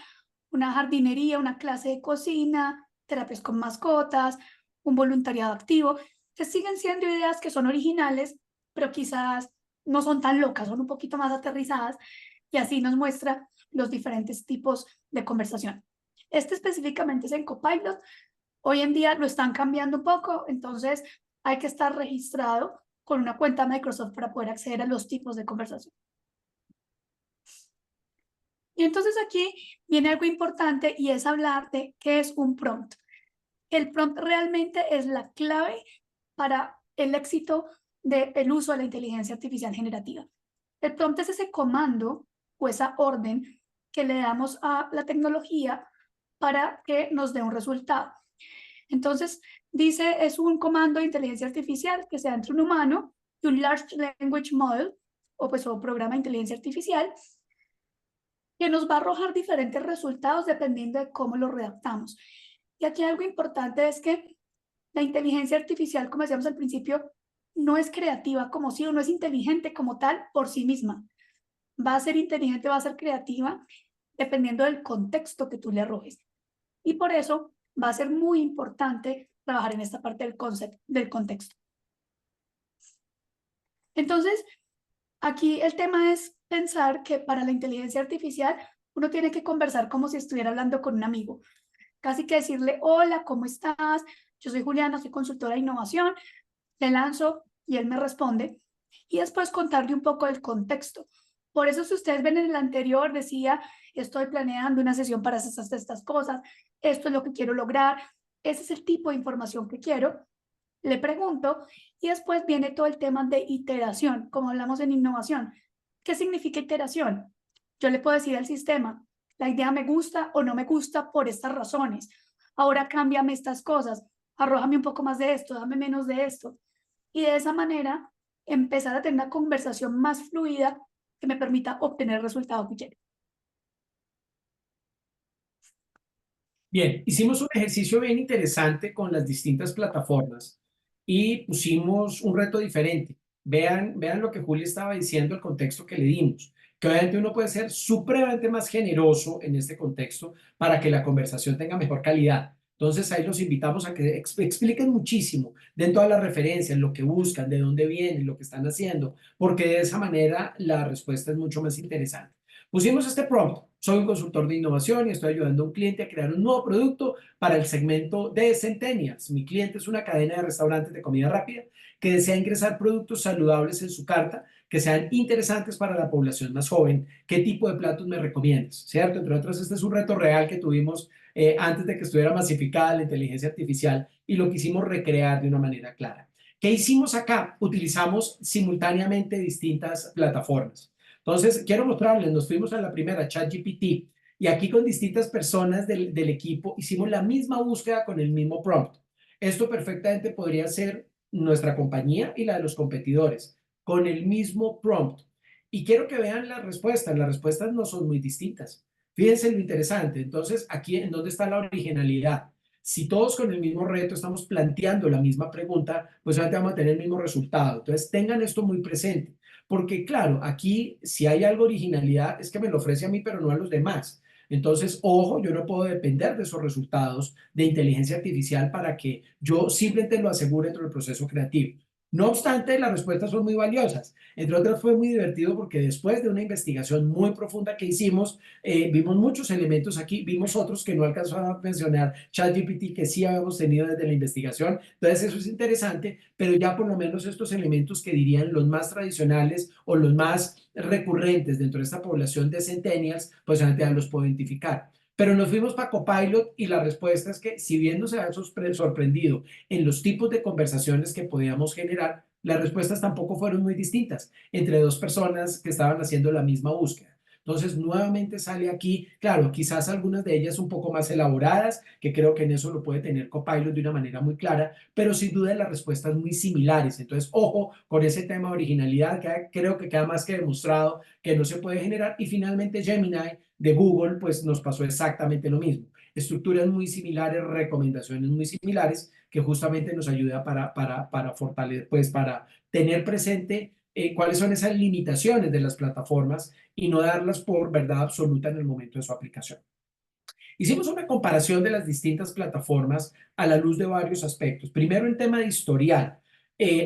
una jardinería, una clase de cocina, terapias con mascotas, un voluntariado activo. Que siguen siendo ideas que son originales, pero quizás no son tan locas, son un poquito más aterrizadas y así nos muestra los diferentes tipos de conversación. Este específicamente es en Copilot. Hoy en día lo están cambiando un poco, entonces hay que estar registrado con una cuenta Microsoft para poder acceder a los tipos de conversación. Y entonces aquí viene algo importante y es hablar de qué es un prompt. El prompt realmente es la clave para el éxito del uso de la inteligencia artificial generativa. El prompt es ese comando o esa orden que le damos a la tecnología para que nos dé un resultado. Entonces, dice, es un comando de inteligencia artificial que sea entre un humano y un Large Language Model, o pues un programa de inteligencia artificial, que nos va a arrojar diferentes resultados dependiendo de cómo lo redactamos. Y aquí algo importante es que la inteligencia artificial, como decíamos al principio, no es creativa como sí o no es inteligente como tal por sí misma. Va a ser inteligente, va a ser creativa, dependiendo del contexto que tú le arrojes. Y por eso va a ser muy importante trabajar en esta parte del concepto, del contexto. Entonces, aquí el tema es pensar que para la inteligencia artificial uno tiene que conversar como si estuviera hablando con un amigo. Casi que decirle, hola, ¿cómo estás? Yo soy Juliana, soy consultora de innovación. Le lanzo y él me responde. Y después contarle un poco el contexto. Por eso, si ustedes ven en el anterior, decía, estoy planeando una sesión para hacer estas cosas, esto es lo que quiero lograr, ese es el tipo de información que quiero. Le pregunto y después viene todo el tema de iteración, como hablamos en innovación. ¿Qué significa iteración? Yo le puedo decir al sistema, la idea me gusta o no me gusta por estas razones. Ahora cámbiame estas cosas, arrójame un poco más de esto, dame menos de esto. Y de esa manera empezar a tener una conversación más fluida que me permita obtener el resultado que quiero. Bien, hicimos un ejercicio bien interesante con las distintas plataformas y pusimos un reto diferente. Vean lo que Julia estaba diciendo, el contexto que le dimos, que obviamente uno puede ser supremamente más generoso en este contexto para que la conversación tenga mejor calidad. Entonces ahí los invitamos a que expliquen muchísimo de todas las referencias, lo que buscan, de dónde vienen, lo que están haciendo, porque de esa manera la respuesta es mucho más interesante. Pusimos este prompt. Soy un consultor de innovación y estoy ayudando a un cliente a crear un nuevo producto para el segmento de Centennials. Mi cliente es una cadena de restaurantes de comida rápida que desea ingresar productos saludables en su carta que sean interesantes para la población más joven. ¿Qué tipo de platos me recomiendas? ¿Cierto? Entre otros, este es un reto real que tuvimos antes de que estuviera masificada la inteligencia artificial y lo quisimos recrear de una manera clara. ¿Qué hicimos acá? Utilizamos simultáneamente distintas plataformas. Entonces, quiero mostrarles, nos fuimos a la primera, ChatGPT, y aquí con distintas personas del equipo hicimos la misma búsqueda con el mismo prompt. Esto perfectamente podría ser nuestra compañía y la de los competidores, con el mismo prompt. Y quiero que vean las respuestas no son muy distintas. Fíjense lo interesante, entonces aquí en dónde está la originalidad. Si todos con el mismo reto estamos planteando la misma pregunta, pues obviamente vamos a tener el mismo resultado. Entonces tengan esto muy presente. Porque claro, aquí si hay algo originalidad es que me lo ofrece a mí, pero no a los demás. Entonces, ojo, yo no puedo depender de esos resultados de inteligencia artificial para que yo simplemente lo asegure dentro del proceso creativo. No obstante, las respuestas son muy valiosas. Entre otras, fue muy divertido porque después de una investigación muy profunda que hicimos, vimos muchos elementos aquí, vimos otros que no alcanzó a mencionar ChatGPT, que sí habíamos tenido desde la investigación. Entonces, eso es interesante, pero ya por lo menos estos elementos que dirían los más tradicionales o los más recurrentes dentro de esta población de centennials, pues ya los puedo identificar. Pero nos fuimos para Copilot y la respuesta es que si bien nos había sorprendido en los tipos de conversaciones que podíamos generar, las respuestas tampoco fueron muy distintas entre dos personas que estaban haciendo la misma búsqueda. Entonces, nuevamente sale aquí, claro, quizás algunas de ellas un poco más elaboradas, que creo que en eso lo puede tener Copilot de una manera muy clara, pero sin duda las respuestas muy similares. Entonces, ojo con ese tema de originalidad, que creo que queda más que demostrado que no se puede generar. Y finalmente Gemini de Google, pues nos pasó exactamente lo mismo. Estructuras muy similares, recomendaciones muy similares, que justamente nos ayuda para fortalecer, pues para tener presente cuáles son esas limitaciones de las plataformas y no darlas por verdad absoluta en el momento de su aplicación. Hicimos una comparación de las distintas plataformas a la luz de varios aspectos. Primero, en tema de historial.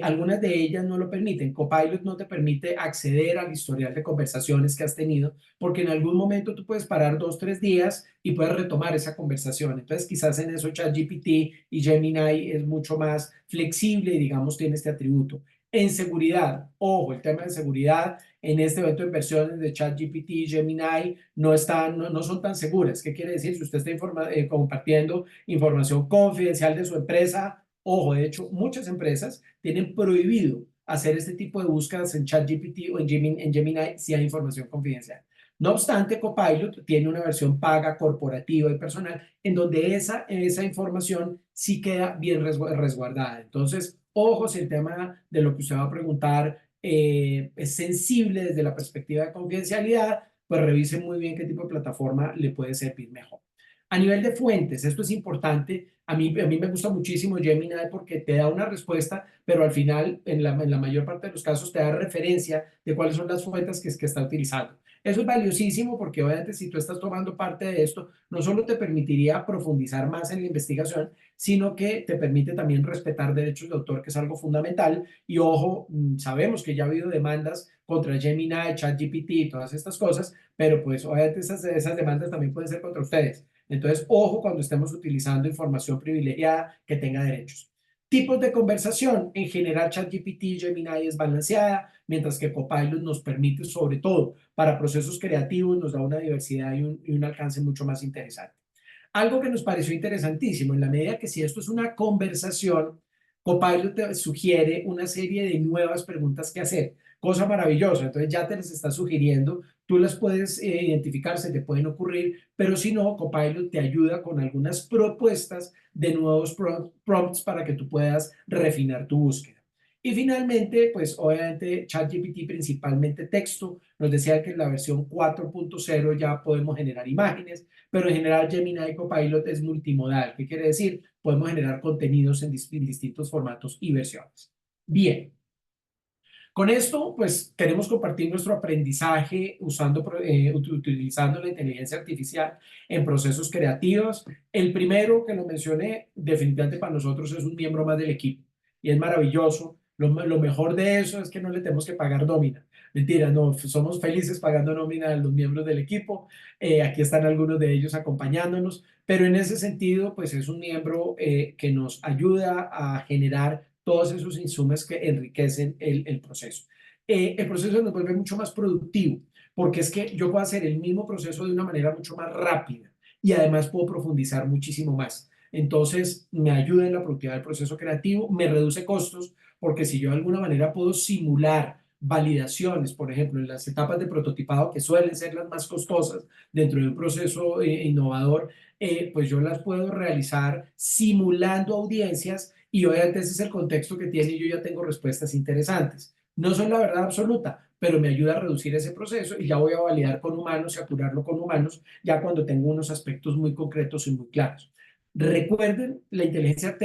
Algunas de ellas no lo permiten. Copilot no te permite acceder al historial de conversaciones que has tenido, porque en algún momento tú puedes parar 2, 3 días y puedes retomar esa conversación. Entonces, quizás en eso ChatGPT y Gemini es mucho más flexible y, digamos, tiene este atributo. En seguridad, ojo, el tema de seguridad en este evento de inversiones de ChatGPT y Gemini no son tan seguras. ¿Qué quiere decir? Si usted está compartiendo información confidencial de su empresa, ojo, de hecho, muchas empresas tienen prohibido hacer este tipo de búsquedas en ChatGPT o en Gemini si hay información confidencial. No obstante, Copilot tiene una versión paga, corporativa y personal, en donde esa información sí queda bien resguardada. Entonces, ojo, si el tema de lo que usted va a preguntar es sensible desde la perspectiva de confidencialidad, pues revise muy bien qué tipo de plataforma le puede servir mejor. A nivel de fuentes, esto es importante. A mí me gusta muchísimo Gemini porque te da una respuesta, pero al final, en la mayor parte de los casos, te da referencia de cuáles son las fuentes que está utilizando. Eso es valiosísimo porque obviamente si tú estás tomando parte de esto, no solo te permitiría profundizar más en la investigación, sino que te permite también respetar derechos de autor, que es algo fundamental. Y ojo, sabemos que ya ha habido demandas contra Gemini, ChatGPT y todas estas cosas, pero pues obviamente esas demandas también pueden ser contra ustedes. Entonces, ojo cuando estemos utilizando información privilegiada que tenga derechos. Tipos de conversación. En general, ChatGPT y Gemini es balanceada, mientras que Copilot nos permite, sobre todo para procesos creativos, nos da una diversidad y un alcance mucho más interesante. Algo que nos pareció interesantísimo, en la medida que si esto es una conversación, Copilot te sugiere una serie de nuevas preguntas que hacer, cosa maravillosa. Entonces ya te las está sugiriendo, tú las puedes identificar, se te pueden ocurrir, pero si no, Copilot te ayuda con algunas propuestas de nuevos prompts para que tú puedas refinar tu búsqueda. Y finalmente, pues obviamente ChatGPT, principalmente texto, nos decía que en la versión 4.0 ya podemos generar imágenes, pero en general Gemini y Copilot es multimodal. ¿Qué quiere decir? Podemos generar contenidos en distintos formatos y versiones. Bien, con esto, pues queremos compartir nuestro aprendizaje utilizando la inteligencia artificial en procesos creativos. El primero que lo mencioné, definitivamente para nosotros es un miembro más del equipo y es maravilloso. Lo mejor de eso es que no le tenemos que pagar nómina. Mentira, no, somos felices pagando nómina a los miembros del equipo. Aquí están algunos de ellos acompañándonos, pero en ese sentido, pues es un miembro que nos ayuda a generar todos esos insumos que enriquecen el proceso. El proceso nos vuelve mucho más productivo, porque es que yo puedo hacer el mismo proceso de una manera mucho más rápida y además puedo profundizar muchísimo más. Entonces, me ayuda en la productividad del proceso creativo, me reduce costos, porque si yo de alguna manera puedo simular validaciones, por ejemplo, en las etapas de prototipado, que suelen ser las más costosas dentro de un proceso innovador, pues yo las puedo realizar simulando audiencias y obviamente ese es el contexto que tiene y yo ya tengo respuestas interesantes. No son la verdad absoluta, pero me ayuda a reducir ese proceso y ya voy a validar con humanos y a curarlo con humanos ya cuando tengo unos aspectos muy concretos y muy claros. Recuerden, la inteligencia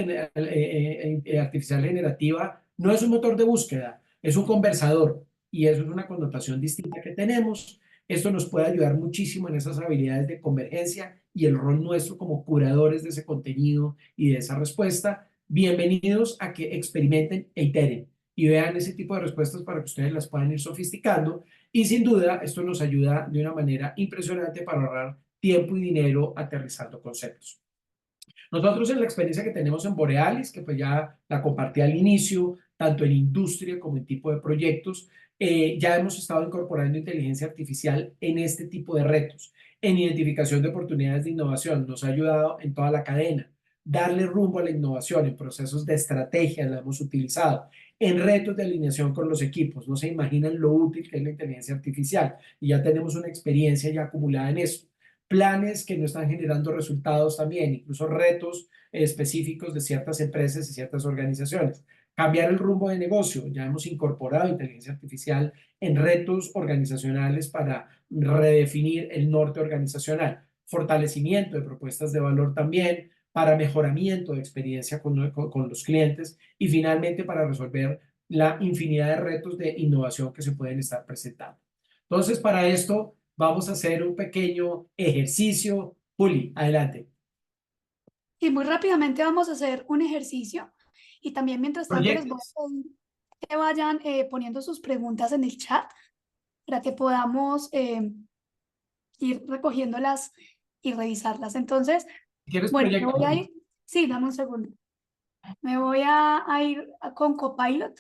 artificial generativa no es un motor de búsqueda, es un conversador y eso es una connotación distinta que tenemos. Esto nos puede ayudar muchísimo en esas habilidades de convergencia y el rol nuestro como curadores de ese contenido y de esa respuesta. Bienvenidos a que experimenten e iteren y vean ese tipo de respuestas para que ustedes las puedan ir sofisticando. Y sin duda, esto nos ayuda de una manera impresionante para ahorrar tiempo y dinero aterrizando conceptos. Nosotros en la experiencia que tenemos en Borealis, que pues ya la compartí al inicio, tanto en industria como en tipo de proyectos, ya hemos estado incorporando inteligencia artificial en este tipo de retos, en identificación de oportunidades de innovación. Nos ha ayudado en toda la cadena. Darle rumbo a la innovación en procesos de estrategia la hemos utilizado. En retos de alineación con los equipos. No se imaginan lo útil que es la inteligencia artificial y ya tenemos una experiencia ya acumulada en eso. Planes que no están generando resultados también, incluso retos específicos de ciertas empresas y ciertas organizaciones. Cambiar el rumbo de negocio. Ya hemos incorporado inteligencia artificial en retos organizacionales para redefinir el norte organizacional. Fortalecimiento de propuestas de valor también, para mejoramiento de experiencia con los clientes y finalmente para resolver la infinidad de retos de innovación que se pueden estar presentando. Entonces, para esto vamos a hacer un pequeño ejercicio. Juli, adelante. Y muy rápidamente vamos a hacer un ejercicio y también mientras tanto les voy Proyectos. a pedir que vayan poniendo sus preguntas en el chat para que podamos ir recogiéndolas y revisarlas. Entonces, ¿Quieres bueno, me proyectos, voy a Juli? ir, sí, dame un segundo. Me voy a ir con Copilot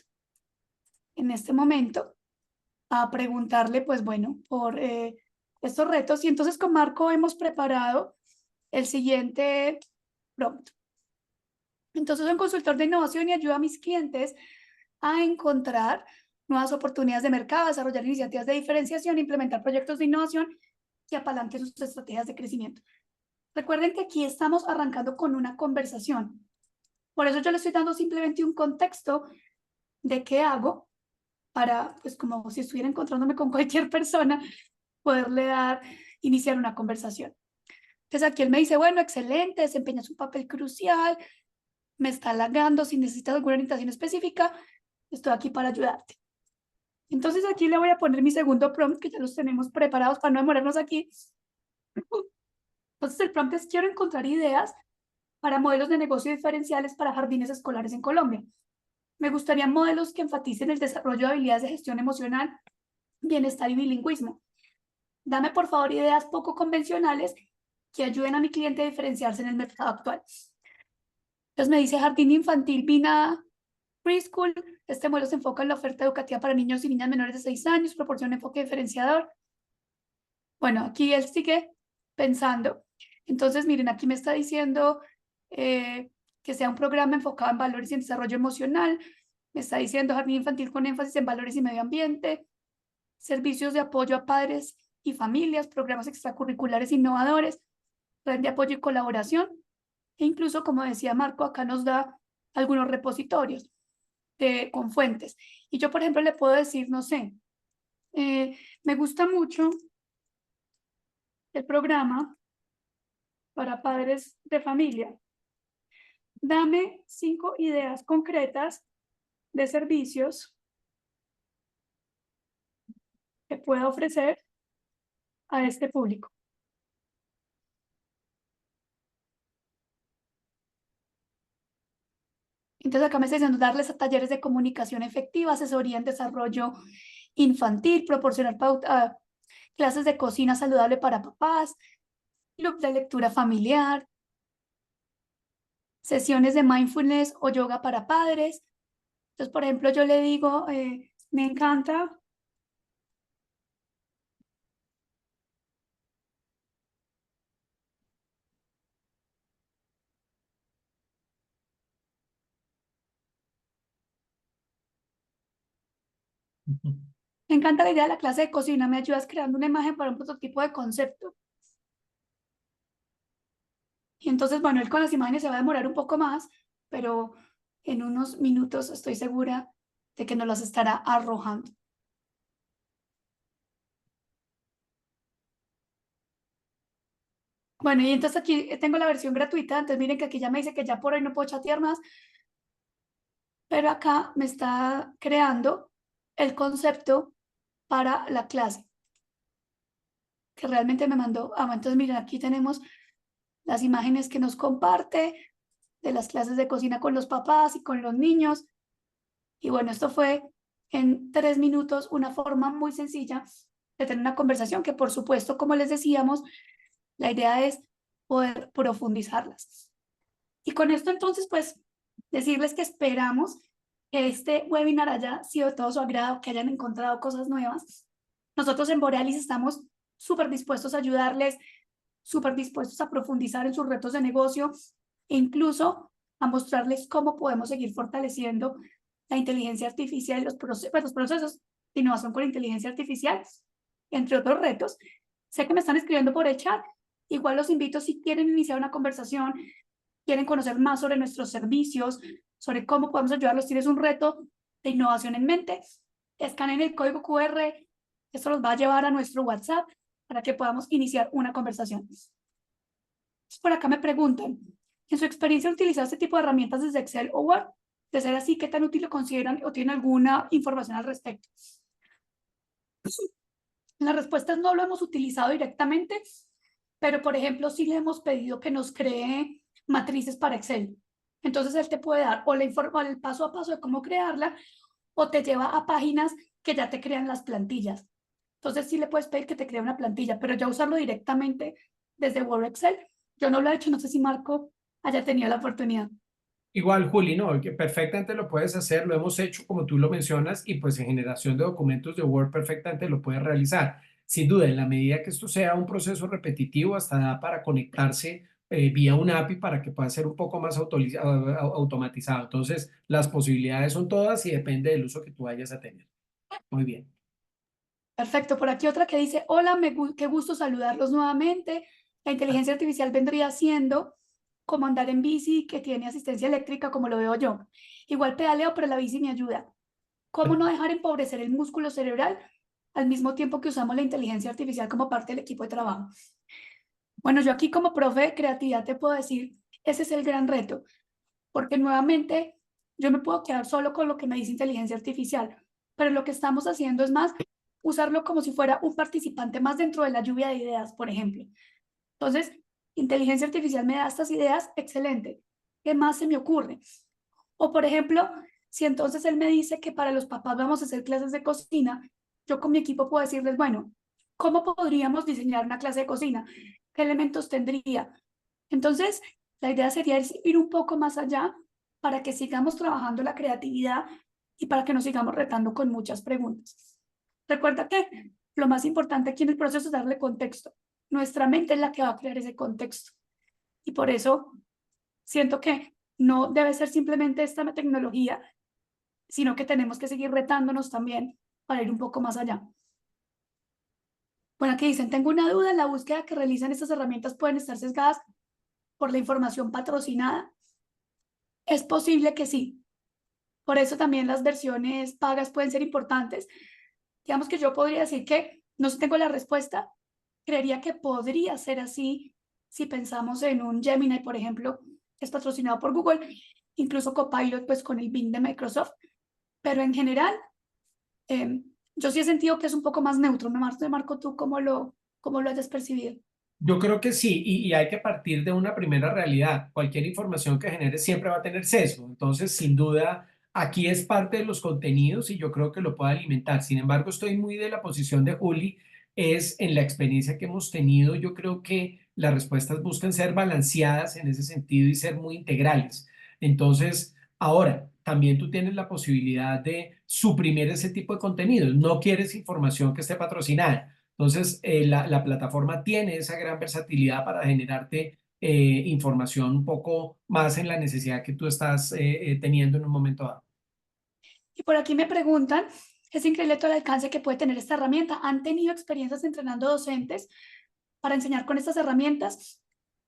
en este momento a preguntarle, pues bueno, por estos retos. Y entonces con Marco hemos preparado el siguiente prompt. Entonces, soy un consultor de innovación y ayuda a mis clientes a encontrar nuevas oportunidades de mercado, desarrollar iniciativas de diferenciación, implementar proyectos de innovación que apalanquen sus estrategias de crecimiento. Recuerden que aquí estamos arrancando con una conversación. Por eso yo le estoy dando simplemente un contexto de qué hago para, pues como si estuviera encontrándome con cualquier persona, poderle dar, iniciar una conversación. Entonces aquí él me dice, bueno, excelente, desempeñas un papel crucial, me está halagando, si necesitas alguna orientación específica, estoy aquí para ayudarte. Entonces aquí le voy a poner mi segundo prompt, que ya los tenemos preparados para no demorarnos aquí. Entonces el prompt es, quiero encontrar ideas para modelos de negocio diferenciales para jardines escolares en Colombia. Me gustaría modelos que enfaticen el desarrollo de habilidades de gestión emocional, bienestar y bilingüismo. Dame por favor ideas poco convencionales que ayuden a mi cliente a diferenciarse en el mercado actual. Entonces me dice jardín infantil Vina Preschool. Este modelo se enfoca en la oferta educativa para niños y niñas menores de 6 años, proporciona un enfoque diferenciador. Bueno, aquí él sigue pensando. Entonces, miren, aquí me está diciendo que sea un programa enfocado en valores y en desarrollo emocional. Me está diciendo jardín infantil con énfasis en valores y medio ambiente, servicios de apoyo a padres y familias, programas extracurriculares innovadores, red de apoyo y colaboración. E incluso, como decía Marco, acá nos da algunos repositorios con fuentes. Y yo, por ejemplo, le puedo decir, no sé, me gusta mucho el programa para padres de familia. Dame 5 ideas concretas de servicios que pueda ofrecer a este público. Entonces acá me está diciendo darles a talleres de comunicación efectiva, asesoría en desarrollo infantil, proporcionar clases de cocina saludable para papás, club de lectura familiar, sesiones de mindfulness o yoga para padres. Entonces, por ejemplo, yo le digo, me encanta me encanta la idea de la clase de cocina, me ayudas creando una imagen para un prototipo de concepto. Y entonces, bueno, él con las imágenes se va a demorar un poco más, pero en unos minutos estoy segura de que nos las estará arrojando. Bueno, y entonces aquí tengo la versión gratuita, entonces miren que aquí ya me dice que ya por hoy no puedo chatear más, pero acá me está creando el concepto para la clase, que realmente me mandó. Bueno, entonces miren, aquí tenemos las imágenes que nos comparte de las clases de cocina con los papás y con los niños. Y bueno, esto fue en 3 minutos una forma muy sencilla de tener una conversación que, por supuesto, como les decíamos, la idea es poder profundizarlas. Y con esto entonces, pues, decirles que esperamos que este webinar haya sido de todo su agrado, que hayan encontrado cosas nuevas. Nosotros en Borealis estamos súper dispuestos a ayudarles, súper dispuestos a profundizar en sus retos de negocio e incluso a mostrarles cómo podemos seguir fortaleciendo la inteligencia artificial y los procesos de innovación con inteligencia artificial, entre otros retos. Sé que me están escribiendo por el chat. Igual los invito si quieren iniciar una conversación, quieren conocer más sobre nuestros servicios, sobre cómo podemos ayudarlos, tienes un reto de innovación en mente, escaneen el código QR, esto los va a llevar a nuestro WhatsApp para que podamos iniciar una conversación. Por acá me preguntan, en su experiencia utilizar este tipo de herramientas desde Excel o Word, de ser así, ¿qué tan útil lo consideran o tienen alguna información al respecto? La respuesta es no lo hemos utilizado directamente, pero por ejemplo, sí le hemos pedido que nos cree matrices para Excel. Entonces él te puede dar o el paso a paso de cómo crearla o te lleva a páginas que ya te crean las plantillas. Entonces sí le puedes pedir que te cree una plantilla, pero ya usarlo directamente desde Word Excel, yo no lo he hecho, no sé si Marco haya tenido la oportunidad. Igual, Juli, no, que perfectamente lo puedes hacer, lo hemos hecho como tú lo mencionas y pues en generación de documentos de Word perfectamente lo puedes realizar. Sin duda, en la medida que esto sea un proceso repetitivo, hasta da para conectarse vía una API para que pueda ser un poco más automatizado. Entonces, las posibilidades son todas y depende del uso que tú vayas a tener. Muy bien. Perfecto, por aquí otra que dice, hola, qué gusto saludarlos nuevamente. La inteligencia artificial vendría siendo como andar en bici que tiene asistencia eléctrica, como lo veo yo. Igual pedaleo, pero la bici me ayuda. ¿Cómo no dejar empobrecer el músculo cerebral al mismo tiempo que usamos la inteligencia artificial como parte del equipo de trabajo? Bueno, yo aquí como profe de creatividad te puedo decir, ese es el gran reto, porque nuevamente yo me puedo quedar solo con lo que me dice inteligencia artificial, pero lo que estamos haciendo es más usarlo como si fuera un participante más dentro de la lluvia de ideas, por ejemplo. Entonces, inteligencia artificial me da estas ideas, excelente. ¿Qué más se me ocurre? O por ejemplo, si entonces él me dice que para los papás vamos a hacer clases de cocina, yo con mi equipo puedo decirles, bueno, ¿cómo podríamos diseñar una clase de cocina? ¿Qué elementos tendría? Entonces, la idea sería ir un poco más allá para que sigamos trabajando la creatividad y para que nos sigamos retando con muchas preguntas. Recuerda que lo más importante aquí en el proceso es darle contexto. Nuestra mente es la que va a crear ese contexto. Y por eso siento que no debe ser simplemente esta tecnología, sino que tenemos que seguir retándonos también para ir un poco más allá. Bueno, aquí dicen, tengo una duda, en la búsqueda que realizan estas herramientas pueden estar sesgadas por la información patrocinada. Es posible que sí. Por eso también las versiones pagas pueden ser importantes. Digamos que yo podría decir que no sé, tengo la respuesta. Creería que podría ser así si pensamos en un Gemini, por ejemplo, que es patrocinado por Google, incluso Copilot, pues con el Bing de Microsoft. Pero en general, yo sí he sentido que es un poco más neutro. Marco, ¿tú cómo lo hayas percibido? Yo creo que sí, y hay que partir de una primera realidad. Cualquier información que genere siempre va a tener sesgo. Entonces, sin duda, aquí es parte de los contenidos y yo creo que lo puede alimentar. Sin embargo, estoy muy de la posición de Juli, es en la experiencia que hemos tenido, yo creo que las respuestas buscan ser balanceadas en ese sentido y ser muy integrales. Entonces, ahora, también tú tienes la posibilidad de suprimir ese tipo de contenidos. No quieres información que esté patrocinada. Entonces, la plataforma tiene esa gran versatilidad para generarte información un poco más en la necesidad que tú estás teniendo en un momento dado. Y por aquí me preguntan, es increíble todo el alcance que puede tener esta herramienta. ¿Han tenido experiencias entrenando docentes para enseñar con estas herramientas?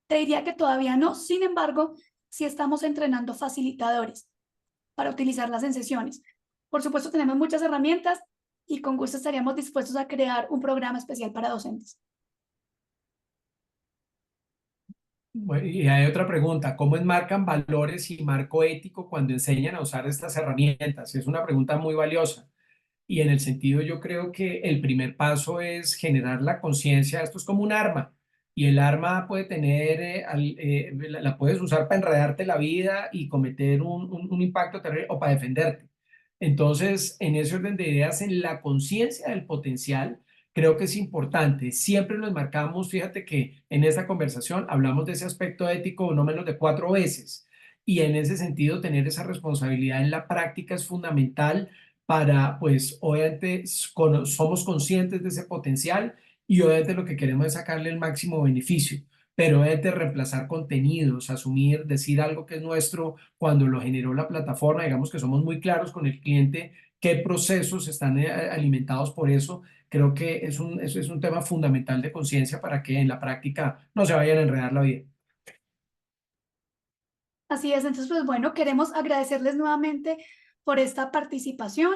Te diría que todavía no. Sin embargo, sí estamos entrenando facilitadores para utilizarlas en sesiones. Por supuesto, tenemos muchas herramientas y con gusto estaríamos dispuestos a crear un programa especial para docentes. Bueno, y hay otra pregunta, ¿cómo enmarcan valores y marco ético cuando enseñan a usar estas herramientas? Es una pregunta muy valiosa. Y en el sentido, yo creo que el primer paso es generar la conciencia. Esto es como un arma. Y el arma puede tener, la puedes usar para enredarte la vida y cometer un impacto terrible o para defenderte. Entonces, en ese orden de ideas, en la conciencia del potencial, creo que es importante. Siempre nos marcamos, fíjate que en esta conversación hablamos de ese aspecto ético no menos de 4 veces. Y en ese sentido, tener esa responsabilidad en la práctica es fundamental para, pues, obviamente, somos conscientes de ese potencial y obviamente lo que queremos es sacarle el máximo beneficio, pero obviamente reemplazar contenidos, asumir, decir algo que es nuestro cuando lo generó la plataforma, digamos que somos muy claros con el cliente qué procesos están alimentados por eso, creo que eso es un tema fundamental de conciencia para que en la práctica no se vayan a enredar la vida. Así es, entonces, pues bueno, queremos agradecerles nuevamente por esta participación.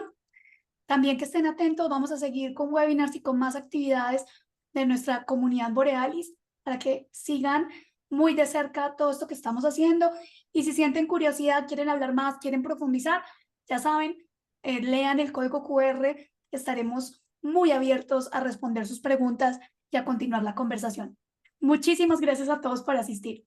También que estén atentos, vamos a seguir con webinars y con más actividades de nuestra comunidad Borealis para que sigan muy de cerca todo esto que estamos haciendo. Y si sienten curiosidad, quieren hablar más, quieren profundizar, ya saben, lean el código QR, estaremos muy abiertos a responder sus preguntas y a continuar la conversación. Muchísimas gracias a todos por asistir.